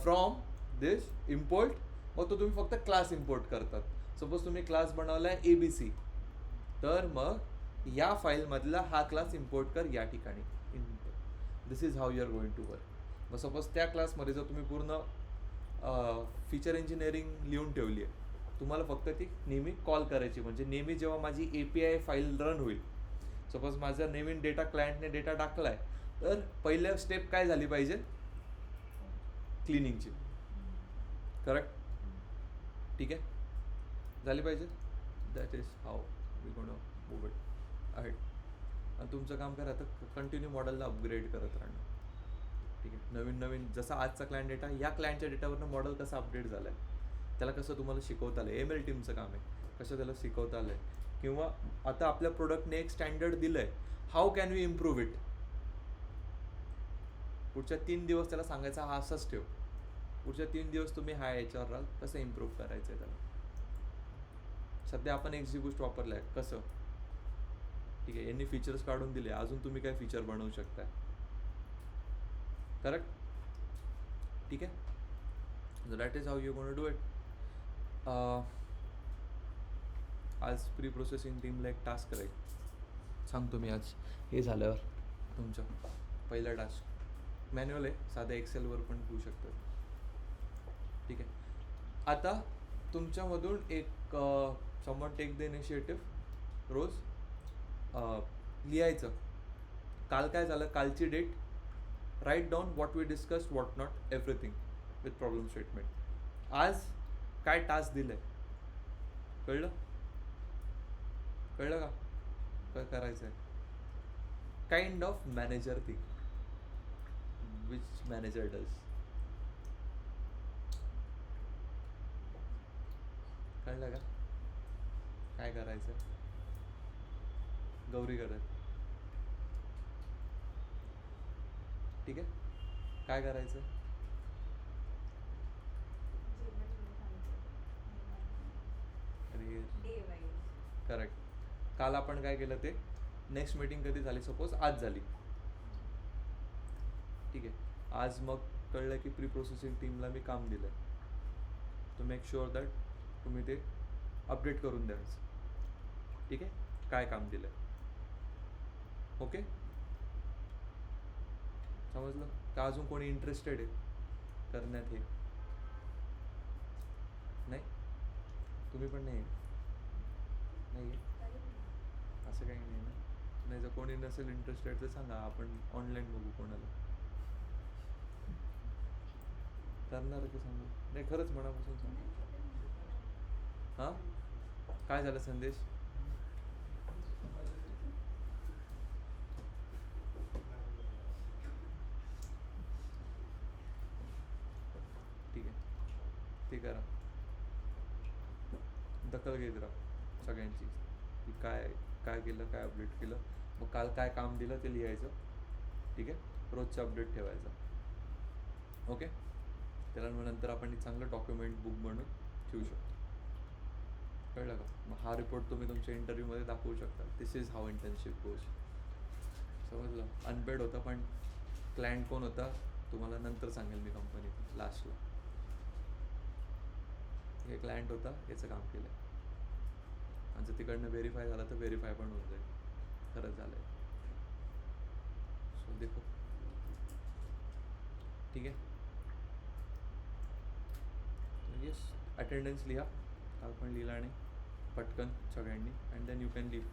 from this import. मग तो तुम्ही फक्त क्लास इम्पोर्ट करतात. सपोज तुम्ही क्लास बनवला आहे ABC, तर मग या फाईलमधला हा क्लास इम्पोर्ट कर या ठिकाणी. This is how you are going to work. मग सपोज त्या क्लासमध्ये जर तुम्ही पूर्ण फीचर इंजिनिअरिंग लिहून ठेवली आहे, तुम्हाला फक्त ती नेहमी कॉल करायची. म्हणजे नेहमी जेव्हा माझी API फाईल रन होईल, सपोज माझा नवीन डेटा क्लायंटने डेटा टाकला आहे, तर पहिल्या स्टेप काय झाली पाहिजे? क्लिनिंगची. करेक्ट? ठीक आहे, झाली पाहिजे. That is how we gonna move it ahead. आणि तुमचं काम काय राहतं? कंटिन्यू मॉडेलला अपग्रेड करत राहणं. ठीक आहे, नवीन जसा आजचा क्लायंट डेटा, या क्लायंटच्या डेटावरनं मॉडेल कसं अपडेट झालं आहे, त्याला कसं तुम्हाला शिकवता आलं आहे. ML टीमचं काम आहे, कसं त्याला शिकवता आलं आहे. किंवा आता आपल्या प्रोडक्टने एक स्टँडर्ड दिलं आहे, how can we improve it. पुढच्या 3 दिवस त्याला सांगायचा हा असंच ठेव. पुढच्या 3 दिवस तुम्ही हा याच्यावर राहाल कसं इम्प्रूव्ह करायचं आहे त्याला. सध्या आपण एक्झिक्यूट वापरलं आहे कसं. ठीक आहे, यांनी फीचर्स काढून दिले, अजून तुम्ही काय फीचर बनवू शकताय. करेक्ट? ठीक आहे, that is how you gonna do it. आज प्री प्रोसेसिंग टीमला एक टास्क करायचं सांगतो मी. आज हे झाल्यावर तुमचं पहिला टास्क मॅन्युअल आहे, साध्या एक्सेलवर पण घेऊ शकतात. ठीक आहे, आता तुमच्यामधून एक समवन टेक द इनिशिएटिव्ह रोज लिहायचं. काल काय झालं, कालची date, write down what we discuss, what not, everything with problem statement. आज काय टास्क दिलं आहे कळलं? कळलं का काय करायचं आहे? Kind of manager thing which manager does. कळलं का काय करायचं? गौरी करत. ठीक आहे, काय करायचं? अरे करेक्ट. काल आपण काय केलं ते, नेक्स्ट मीटिंग कधी झाली, सपोज आज झाली. ठीक आहे, आज मग कळलं की प्री प्रोसेसिंग टीमला मी काम दिलं आहे, तो मेक शुअर दॅट तुम्ही ते अपडेट करून द्यायचं. ठीक आहे, काय काम दिलं आहे. ओके, समजलं का? अजून कोणी इंटरेस्टेड आहे करण्यात? हे नाही, तुम्ही पण नाही आहे? असं काही नाही ना. नाही, जर कोणी नसेल इंटरेस्टेड तर सांगा, आपण ऑनलाईन बघू कोणाला करणार की सांगू. नाही, खरंच मनापासून सांगा. हां, काय झालं संदेश? ठीक आहे, ते करा, दखल घेत राहा सगळ्यांची की काय काय केलं, काय अपडेट केलं. मग काल काय काम दिलं ते लिहायचं. ठीक आहे, रोजचं अपडेट ठेवायचं. ओके, त्याला मग नंतर आपण एक चांगलं डॉक्युमेंट बुक बनवून ठेवू शकतो. कळलं का? मग हा रिपोर्ट तुम्ही तुमच्या इंटरव्ह्यूमध्ये दाखवू शकता. दिस इज हाऊ इंटर्नशिप गोज. समजलं? अनपेड होतं, पण क्लायंट कोण होता तुम्हाला नंतर सांगेल मी कंपनीत लास्टला. हे क्लायंट होता, याचं काम केलं आहे, आणि जर तिकडनं व्हेरीफाय झालं तर व्हेरीफाय पण होऊन जाईल खरंच झालं आहे. सो देखो. ठीक आहे, येस, अटेंडन्स लिहा. काल पण लिहिला आणि पटकन सगळ्यांनी, and then you can leave.